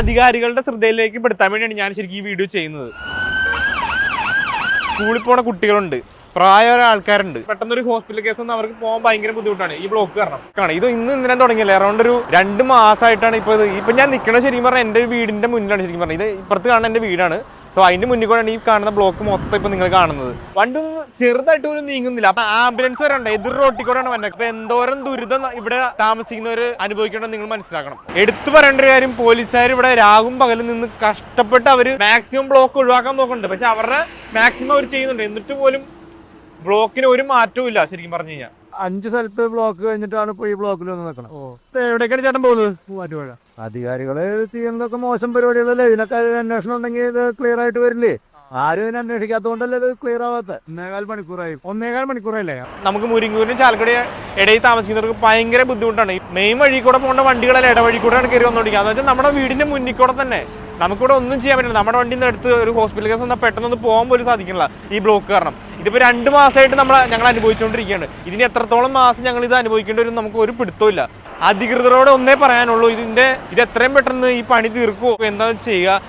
അധികാരികളുടെ ശ്രദ്ധയിലേക്ക് പെടുത്താൻ വേണ്ടിയാണ് ഞാൻ ശരിക്കും ഈ വീഡിയോ ചെയ്യുന്നത്. സ്കൂളിൽ പോണ കുട്ടികളുണ്ട്, പ്രായമായ ആൾക്കാരുണ്ട്, പെട്ടെന്നൊരു ഹോസ്പിറ്റൽ കേസ് ഒന്നും അവർക്ക് പോകാൻ ഭയങ്കര ബുദ്ധിമുട്ടാണ് ഈ ബ്ലോക്ക് കാരണം. ഇത് ഇന്നലെ തുടങ്ങിയല്ലേ, അറൗണ്ട് ഒരു 2 മാസമായിട്ടാണ് ഇപ്പൊ ഞാൻ നിൽക്കുന്നത്. ശരിക്കും പറഞ്ഞാൽ എൻ്റെ വീടിന്റെ മുന്നിലാണ് ശരിക്കും പറഞ്ഞത്. ഇത് ഇപ്പുറത്ത് കാണുന്ന എൻ്റെ വീടാണ്. സോ അതിന്റെ മുന്നിൽ കൂടെയാണ് ഈ കാണുന്ന ബ്ലോക്ക് മൊത്തം ഇപ്പൊ നിങ്ങൾ കാണുന്നത്. വണ്ടി ചെറുതായിട്ട് പോലും നീങ്ങുന്നില്ല. അപ്പൊ ആംബുലൻസ് വരണ്ട, എതിർ റോട്ടിൽ കൂടെയാണ് വന്നത്. അപ്പൊ എന്തോരം ദുരിതം ഇവിടെ താമസിക്കുന്നവര് അനുഭവിക്കണം നിങ്ങൾ മനസ്സിലാക്കണം. എടുത്തു പറയേണ്ട ഒരു കാര്യം, പോലീസുകാർ ഇവിടെ രാവും പകലും നിന്ന് കഷ്ടപ്പെട്ട് അവര് മാക്സിമം ബ്ലോക്ക് ഒഴിവാക്കാൻ നോക്കുന്നുണ്ട്. പക്ഷെ അവരുടെ മാക്സിമം അവർ ചെയ്യുന്നുണ്ട്. എന്നിട്ട് പോലും ബ്ലോക്കിന് ഒരു മാറ്റവും ഇല്ല ശരിക്കും പറഞ്ഞു കഴിഞ്ഞാൽ. 5 സ്ഥലത്ത് ബ്ലോക്ക് കഴിഞ്ഞിട്ടാണ് ഇപ്പൊ ഈ ബ്ലോക്കിൽ വന്ന് നിൽക്കണം. എവിടേക്കാണ് ചേട്ടൻ പോകുന്നത്? മൂവാറ്റുപുഴ. അധികാരികള് ചെയ്യുന്നതൊക്കെ മോശം പരിപാടികളല്ലേ. ഇതിനൊക്കെ അന്വേഷണം ഉണ്ടെങ്കിൽ ഇത് ക്ലിയർ ആയിട്ട് വരില്ലേ? ആരും ഇതിനെ അന്വേഷിക്കാത്തതുകൊണ്ടല്ലേ ഇത് ക്ലിയർ ആവാത്ത. 1.25 മണിക്കൂറായില്ലേ. നമുക്ക് മുരിങ്ങൂരിനും ചാലക്കുടി ഇടയിൽ താമസിക്കുന്നവർക്ക് ഭയങ്കര ബുദ്ധിമുട്ടാണ്. മെയിൻ വഴി കൂടെ പോകേണ്ട വണ്ടികളല്ല ഇടവഴി കൂടെയാണ് കയറി വന്നോണ്ടിരിക്കുക. എന്ന് വെച്ചാൽ നമ്മുടെ വീടിന്റെ മുന്നിൽ കൂടെ തന്നെ നമുക്കിവിടെ ഒന്നും ചെയ്യാൻ പറ്റില്ല. നമ്മുടെ വണ്ടിയിൽ നിന്ന് എടുത്ത് ഒരു ഹോസ്പിറ്റൽ കേസ് വന്നാൽ പെട്ടെന്ന് പോകാൻ പോലും സാധിക്കില്ല ഈ ബ്ലോക്ക് കാരണം. ഇതിപ്പോൾ 2 മാസമായിട്ട് ഞങ്ങൾ അനുഭവിച്ചുകൊണ്ടിരിക്കുകയാണ്. ഇതിന് എത്രത്തോളം മാസം ഞങ്ങൾ ഇത് അനുഭവിക്കേണ്ടി വരും നമുക്ക് ഒരു പിടുത്തമില്ല. അധികൃതരോട് ഒന്നേ പറയാനുള്ളൂ, ഇത് എത്രയും പെട്ടെന്ന് ഈ പണി തീർക്കുമോ എന്താണെന്ന് ചെയ്യുക.